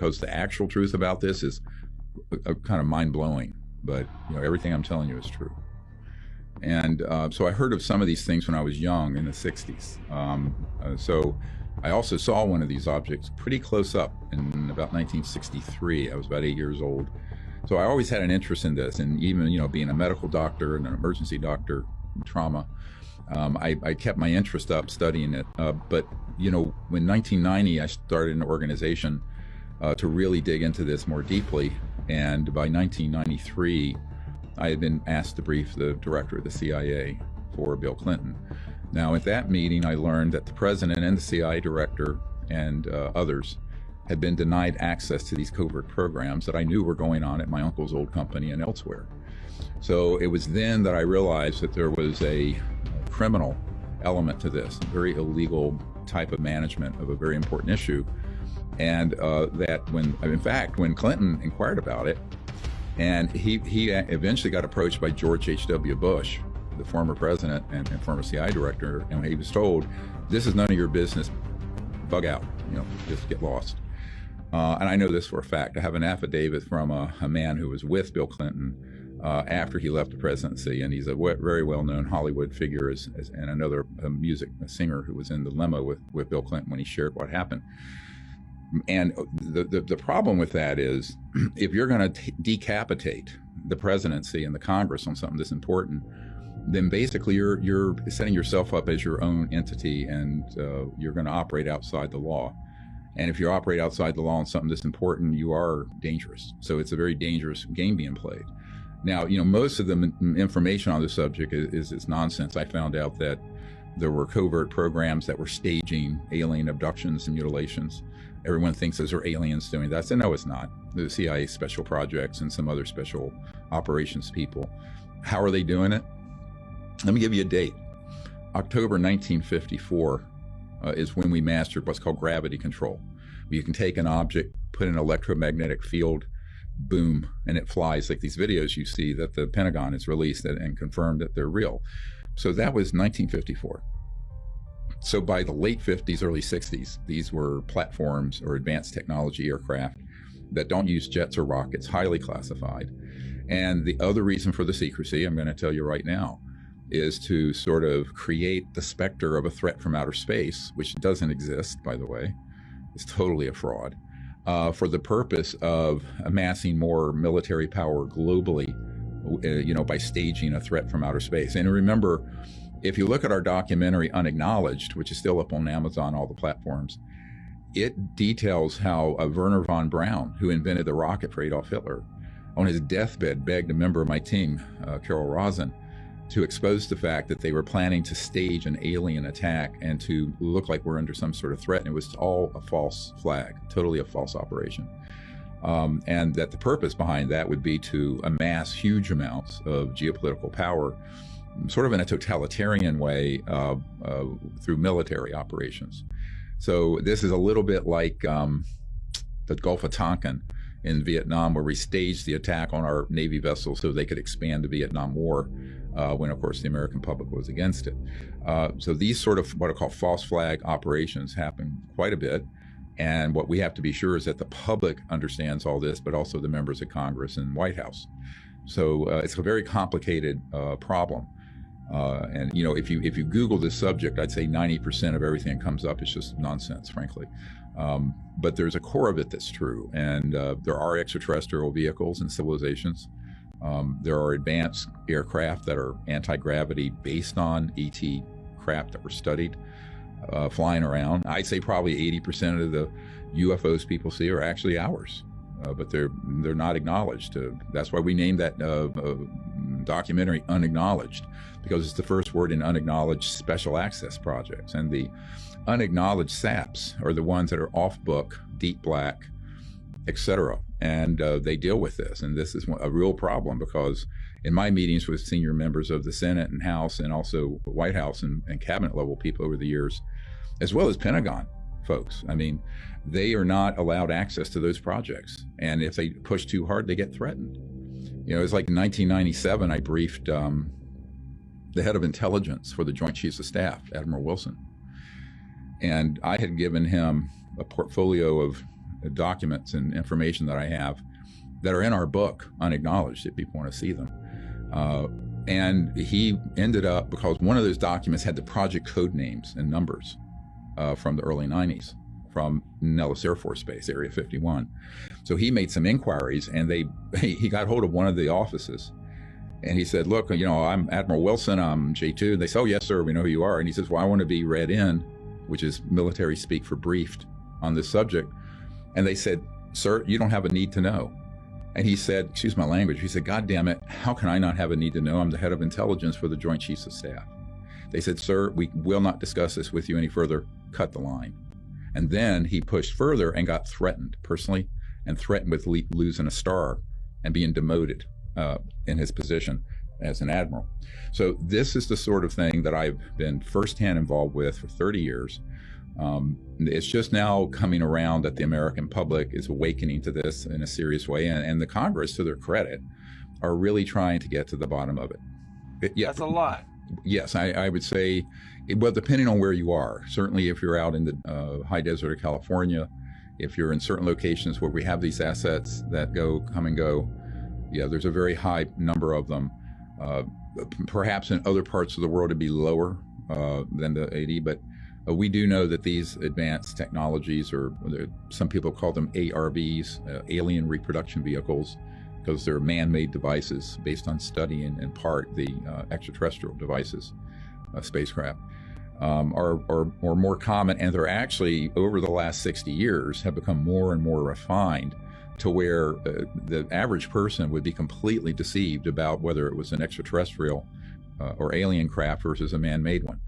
because the actual truth about this is kind of mind-blowing. But everything I'm telling you is true. And so I heard of some of these things when I was young in the 60s. So I also saw one of these objects pretty close up in about 1963. I was about 8 years old. So I always had an interest in this, and even being a medical doctor and an emergency doctor in trauma, I kept my interest up studying it. But when 1990 I started an organization to really dig into this more deeply, and by 1993 I had been asked to brief the director of the CIA for Bill Clinton. Now, at that meeting, I learned that the president and the CIA director and others had been denied access to these covert programs that I knew were going on at my uncle's old company and elsewhere. So it was then that I realized that there was a criminal element to this, a very illegal type of management of a very important issue. And that when Clinton inquired about it, and he eventually got approached by George H.W. Bush, the former president and former CIA director, and he was told, this is none of your business, bug out, just get lost. And I know this for a fact. I have an affidavit from a man who was with Bill Clinton after he left the presidency, and he's a very well-known Hollywood figure and another a singer who was in the limo with Bill Clinton when he shared what happened. And the problem with that is, if you're going to decapitate the presidency and the Congress on something this important, then basically you're setting yourself up as your own entity, and you're going to operate outside the law. And if you operate outside the law on something this important, you are dangerous. So it's a very dangerous game being played. Now, most of the information on the subject is nonsense. I found out that there were covert programs that were staging alien abductions and mutilations. Everyone thinks those are aliens doing that. So no, it's not. The CIA special projects and some other special operations people. How are they doing it? Let me give you a date. October 1954 is when we mastered what's called gravity control. You can take an object, put an electromagnetic field, boom, and it flies, like these videos you see that the Pentagon has released and confirmed that they're real. So that was 1954. So by the late 50s, early 60s, these were platforms or advanced technology aircraft that don't use jets or rockets, highly classified. And the other reason for the secrecy, I'm going to tell you right now, is to sort of create the specter of a threat from outer space, which doesn't exist, by the way. It's totally a fraud, for the purpose of amassing more military power globally, by staging a threat from outer space. And remember, if you look at our documentary Unacknowledged, which is still up on Amazon, all the platforms, it details how Werner von Braun, who invented the rocket for Adolf Hitler, on his deathbed begged a member of my team, Carol Rosen, to expose the fact that they were planning to stage an alien attack and to look like we're under some sort of threat. And it was all a false flag, totally a false operation. And that the purpose behind that would be to amass huge amounts of geopolitical power, sort of in a totalitarian way, through military operations. So this is a little bit like the Gulf of Tonkin in Vietnam, where we staged the attack on our Navy vessels so they could expand the Vietnam War, when, of course, the American public was against it. So these sort of what are called false flag operations happen quite a bit. And what we have to be sure is that the public understands all this, but also the members of Congress and White House. So it's a very complicated problem. And if you Google this subject, I'd say 90% of everything that comes up is just nonsense, frankly. But there's a core of it that's true. And there are extraterrestrial vehicles and civilizations. There are advanced aircraft that are anti-gravity based on ET craft that were studied, flying around. I'd say probably 80% of the UFOs people see are actually ours, but they're not acknowledged. That's why we named that documentary Unacknowledged, because it's the first word in unacknowledged special access projects. And the unacknowledged SAPs are the ones that are off book, deep black, etc. And they deal with this. And this is a real problem, because in my meetings with senior members of the Senate and House, and also the White House and cabinet level people over the years, as well as Pentagon folks, I mean, they are not allowed access to those projects. And if they push too hard, they get threatened. It was like in 1997, I briefed the head of intelligence for the Joint Chiefs of Staff, Admiral Wilson. And I had given him a portfolio of documents and information that I have that are in our book, unacknowledged, if people want to see them. And he ended up, because one of those documents had the project code names and numbers from the early 90s, from Nellis Air Force Base, Area 51. So he made some inquiries, and he got hold of one of the offices. And he said, look, I'm Admiral Wilson, I'm J2. They said, oh, yes, sir, we know who you are. And he says, well, I want to be read in, which is military speak for briefed on this subject. And they said, sir, you don't have a need to know. And he said, excuse my language, he said, God damn it, how can I not have a need to know? I'm the head of intelligence for the Joint Chiefs of Staff. They said, sir, we will not discuss this with you any further. Cut the line. And then he pushed further and got threatened personally, and threatened with losing a star and being demoted in his position as an admiral. So this is the sort of thing that I've been firsthand involved with for 30 years. It's just now coming around that the American public is awakening to this in a serious way, and the Congress, to their credit, are really trying to get to the bottom of it. Yeah, that's a lot. Yes, I would say, well, depending on where you are. Certainly if you're out in the high desert of California, if you're in certain locations where we have these assets that come and go, yeah, there's a very high number of them. Perhaps in other parts of the world it'd be lower than the 80, but we do know that these advanced technologies, or some people call them ARVs, alien reproduction vehicles, because they're man-made devices based on studying in part the extraterrestrial devices, spacecraft, are more common, and they're actually, over the last 60 years, have become more and more refined to where the average person would be completely deceived about whether it was an extraterrestrial or alien craft versus a man-made one,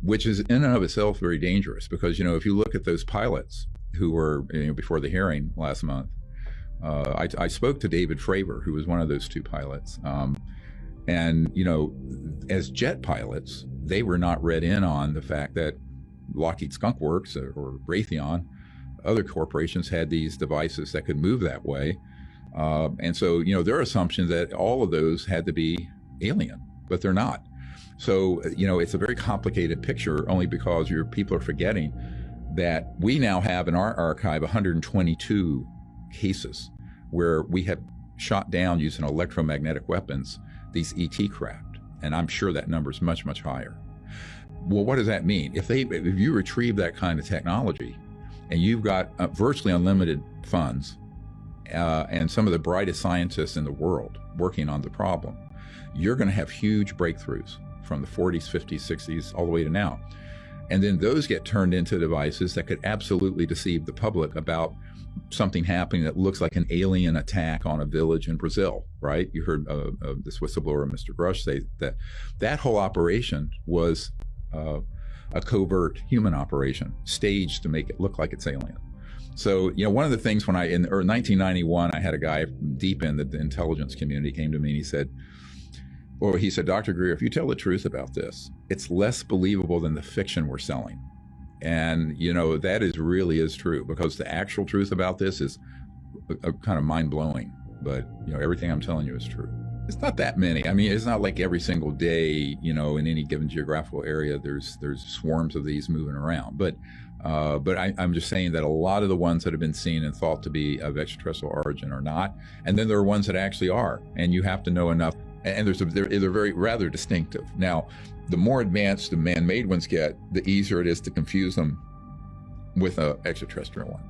which is in and of itself very dangerous, because, if you look at those pilots who were, before the hearing last month, I spoke to David Fravor, who was one of those two pilots. And, as jet pilots, they were not read in on the fact that Lockheed Skunk Works or Raytheon, other corporations, had these devices that could move that way. And so, their assumption that all of those had to be alien, but they're not. So, it's a very complicated picture, only because your people are forgetting that we now have in our archive 122 cases where we have shot down using electromagnetic weapons these ET craft. And I'm sure that number is much, much higher. Well, what does that mean? If you retrieve that kind of technology, and you've got virtually unlimited funds and some of the brightest scientists in the world working on the problem, you're going to have huge breakthroughs from the 40s, 50s, 60s, all the way to now. And then those get turned into devices that could absolutely deceive the public about something happening that looks like an alien attack on a village in Brazil, right? You heard this whistleblower, Mr. Grush, say that whole operation was a covert human operation, staged to make it look like it's alien. So, one of the things in 1991, I had a guy deep in the intelligence community came to me and he said, Dr. Greer, if you tell the truth about this, it's less believable than the fiction we're selling. And, that really is true, because the actual truth about this is kind of mind-blowing. But, everything I'm telling you is true. It's not that many. I mean, it's not like every single day, in any given geographical area, there's swarms of these moving around. But I'm just saying that a lot of the ones that have been seen and thought to be of extraterrestrial origin are not. And then there are ones that actually are. And you have to know enough. And they're very rather distinctive. Now, the more advanced the man-made ones get, the easier it is to confuse them with an extraterrestrial one.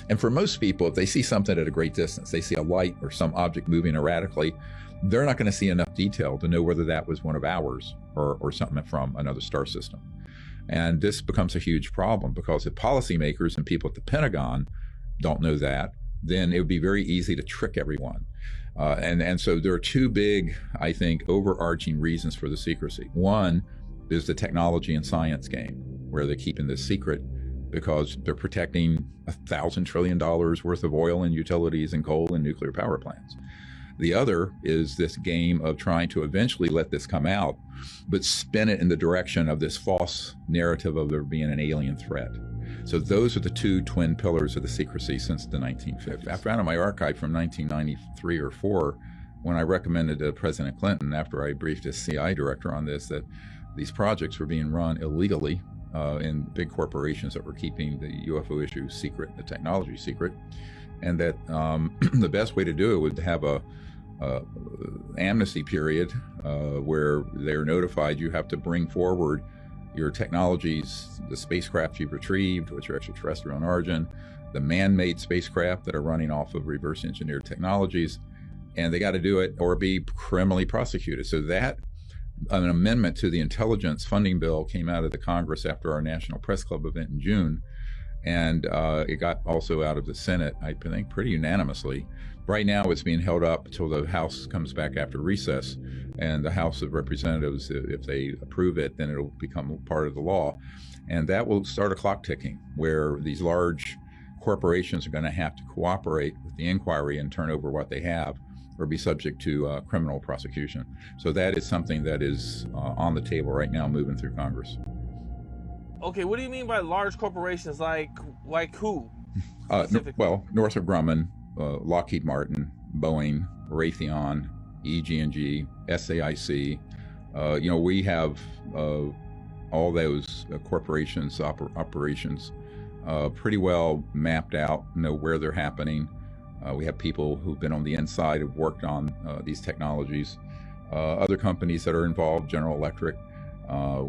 And for most people, if they see something at a great distance, they see a light or some object moving erratically, they're not going to see enough detail to know whether that was one of ours or something from another star system. And this becomes a huge problem, because if policymakers and people at the Pentagon don't know that, then it would be very easy to trick everyone. And so there are two big, I think, overarching reasons for the secrecy. One is the technology and science game, where they're keeping this secret because they're protecting $1,000 trillion worth of oil and utilities and coal and nuclear power plants. The other is this game of trying to eventually let this come out, but spin it in the direction of this false narrative of there being an alien threat. So those are the two twin pillars of the secrecy since the 1950s. I found in my archive from 1993 or 4, when I recommended to President Clinton, after I briefed his CI director on this, that these projects were being run illegally in big corporations that were keeping the UFO issue secret, the technology secret, and that the best way to do it would have a amnesty period where they're notified you have to bring forward your technologies, the spacecraft you've retrieved, which are extraterrestrial in origin, the man-made spacecraft that are running off of reverse engineered technologies, and they got to do it or be criminally prosecuted. So that an amendment to the intelligence funding bill came out of the Congress after our National Press Club event in June, and it got also out of the Senate, I think, pretty unanimously. Right now, it's being held up until the House comes back after recess, and the House of Representatives, if they approve it, then it'll become part of the law, and that will start a clock ticking where these large corporations are going to have to cooperate with the inquiry and turn over what they have, or be subject to criminal prosecution. So that is something that is on the table right now, moving through Congress. Okay, what do you mean by large corporations? Like who? Well, Northrop Grumman, Lockheed Martin, Boeing, Raytheon, EG&G, SAIC. We have all those corporations operations pretty well mapped out, know where they're happening. We have people who've been on the inside, who've worked on these technologies. Other companies that are involved, General Electric.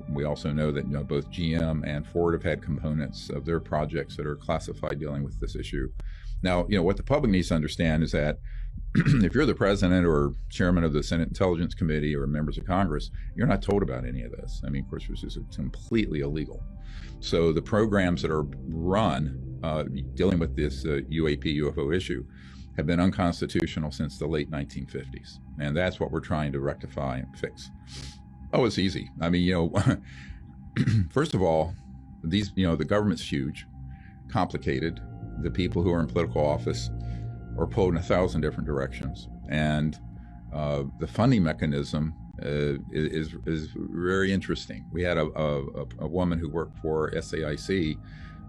We also know that both GM and Ford have had components of their projects that are classified dealing with this issue. Now, what the public needs to understand is that if you're the president or chairman of the Senate Intelligence Committee or members of Congress, you're not told about any of this. I mean, of course, this is completely illegal. So the programs that are run dealing with this UFO issue have been unconstitutional since the late 1950s. And that's what we're trying to rectify and fix. Oh, it's easy. I mean, first of all, the government's huge, complicated. The people who are in political office are pulled in 1,000 different directions. And the funding mechanism is very interesting. We had a woman who worked for SAIC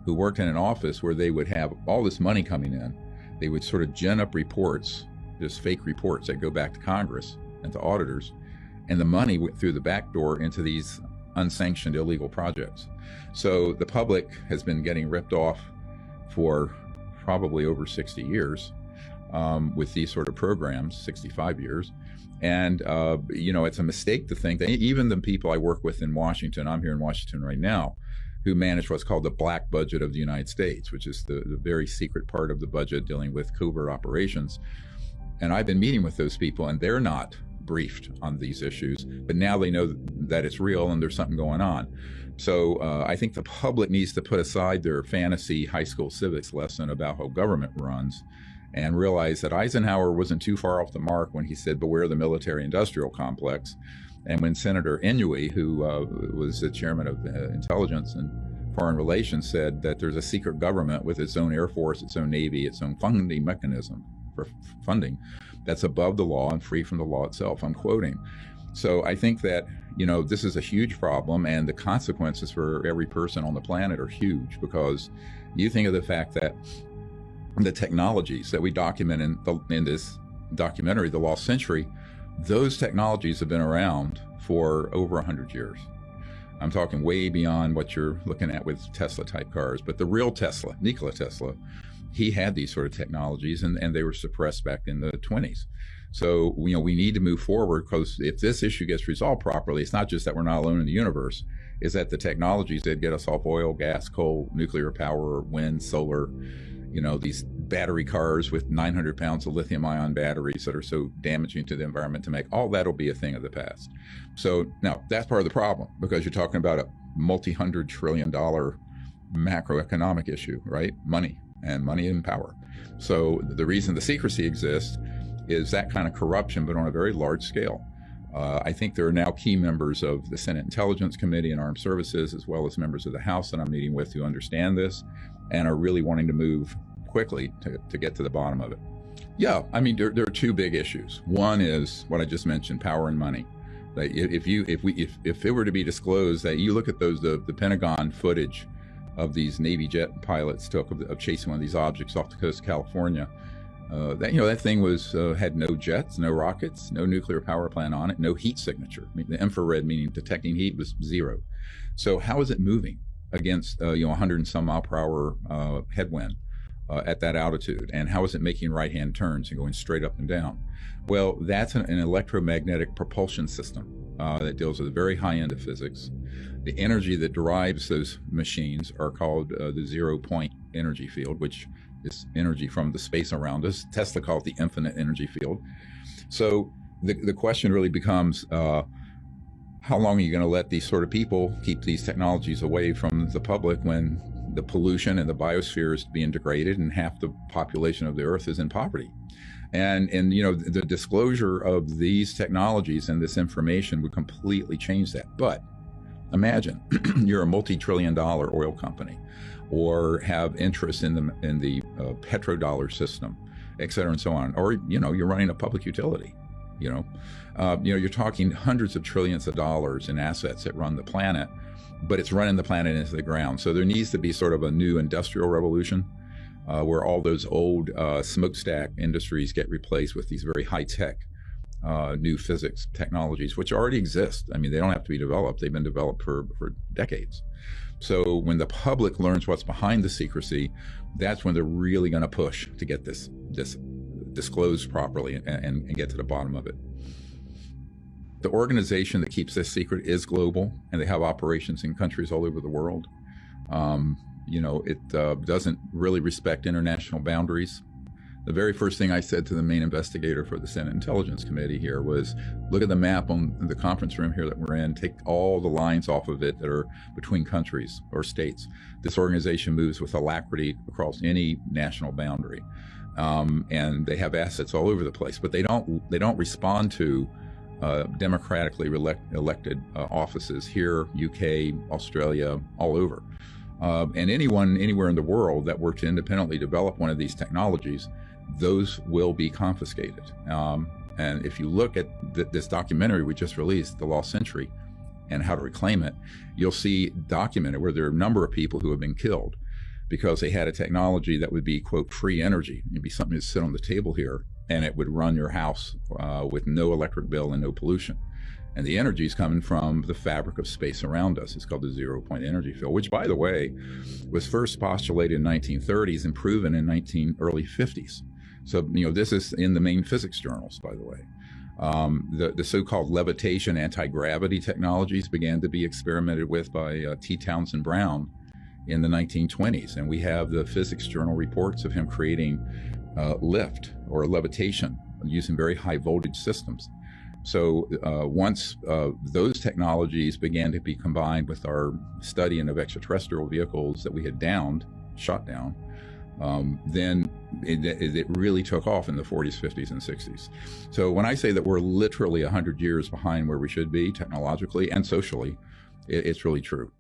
who worked in an office where they would have all this money coming in. They would sort of gin up reports, just fake reports that go back to Congress and to auditors, and the money went through the back door into these unsanctioned illegal projects. So the public has been getting ripped off for probably over 60 years with these sort of programs, 65 years. And, it's a mistake to think that even the people I work with in Washington, I'm here in Washington right now, who manage what's called the black budget of the United States, which is the very secret part of the budget dealing with covert operations. And I've been meeting with those people, and they're not briefed on these issues, but now they know that it's real and there's something going on. So I think the public needs to put aside their fantasy high school civics lesson about how government runs and realize that Eisenhower wasn't too far off the mark when he said, beware the military-industrial complex. And when Senator Inouye, who was the chairman of Intelligence and Foreign Relations, said that there's a secret government with its own Air Force, its own Navy, its own funding mechanism for funding that's above the law and free from the law itself, I'm quoting. So I think that, this is a huge problem, and the consequences for every person on the planet are huge, because you think of the fact that the technologies that we document in this documentary, The Lost Century, those technologies have been around for over 100 years. I'm talking way beyond what you're looking at with Tesla-type cars. But the real Tesla, Nikola Tesla, he had these sort of technologies, and they were suppressed back in the 20s. So, we need to move forward, because if this issue gets resolved properly, it's not just that we're not alone in the universe, is that the technologies that get us off oil, gas, coal, nuclear power, wind, solar, these battery cars with 900 pounds of lithium-ion batteries that are so damaging to the environment to make, all that'll be a thing of the past. So now that's part of the problem, because you're talking about a multi-hundred trillion dollar macroeconomic issue, right? Money and power. So the reason the secrecy exists is that kind of corruption, but on a very large scale. I think there are now key members of the Senate Intelligence Committee and Armed Services, as well as members of the House that I'm meeting with, who understand this and are really wanting to move quickly to get to the bottom of it. Yeah, I mean, there are two big issues. One is what I just mentioned, power and money. Like if it were to be disclosed that you look at the Pentagon footage of these Navy jet pilots took of chasing one of these objects off the coast of California, that thing had no jets, no rockets, no nuclear power plant on it, no heat signature. I mean, the infrared, meaning detecting heat, was zero. So how is it moving? against 100 and some mile per hour headwind at that altitude? And how is it making right-hand turns and going straight up and down? Well, that's an electromagnetic propulsion system that deals with a very high end of physics. The energy that drives those machines are called the zero-point energy field, which is energy from the space around us. Tesla called it the infinite energy field. So the question really becomes, how long are you going to let these sort of people keep these technologies away from the public when the pollution and the biosphere is being degraded and half the population of the Earth is in poverty? And the disclosure of these technologies and this information would completely change that. But imagine you're a multi-trillion-dollar oil company, or have interest in the petrodollar system, et cetera, and so on. Or you're running a public utility. You're talking hundreds of trillions of dollars in assets that run the planet, but it's running the planet into the ground. So there needs to be sort of a new industrial revolution where all those old smokestack industries get replaced with these very high-tech new physics technologies, which already exist. I mean, they don't have to be developed. They've been developed for decades. So when the public learns what's behind the secrecy, that's when they're really going to push to get this disclosed properly and get to the bottom of it. The organization that keeps this secret is global, and they have operations in countries all over the world. It doesn't really respect international boundaries. The very first thing I said to the main investigator for the Senate Intelligence Committee here was, look at the map on the conference room here that we're in, take all the lines off of it that are between countries or states. This organization moves with alacrity across any national boundary. And they have assets all over the place, but they don't respond to democratically elected offices here, UK, Australia, all over. And anyone anywhere in the world that were to independently develop one of these technologies, those will be confiscated. And if you look at this documentary we just released, The Lost Century, and how to reclaim it, you'll see documented where there are a number of people who have been killed because they had a technology that would be, quote, free energy. It'd be something to sit on the table here, and it would run your house with no electric bill and no pollution. And the energy is coming from the fabric of space around us. It's called the zero-point energy field, which, by the way, was first postulated in the 1930s and proven in early 50s. So, this is in the main physics journals, by the way. The so-called levitation anti-gravity technologies began to be experimented with by T. Townsend Brown in the 1920s. And we have the physics journal reports of him creating lift or levitation using very high voltage systems. So once those technologies began to be combined with our studying of extraterrestrial vehicles that we had shot down, then it really took off in the 40s, 50s, and 60s. So when I say that we're literally 100 years behind where we should be technologically and socially, it's really true.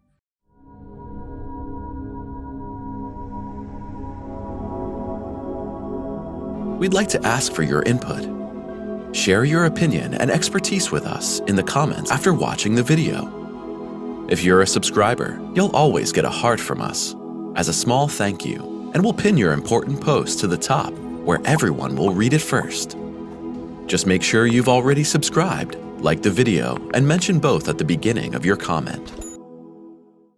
We'd like to ask for your input. Share your opinion and expertise with us in the comments after watching the video. If you're a subscriber, you'll always get a heart from us as a small thank you, and we'll pin your important post to the top where everyone will read it first. Just make sure you've already subscribed, like the video, and mention both at the beginning of your comment.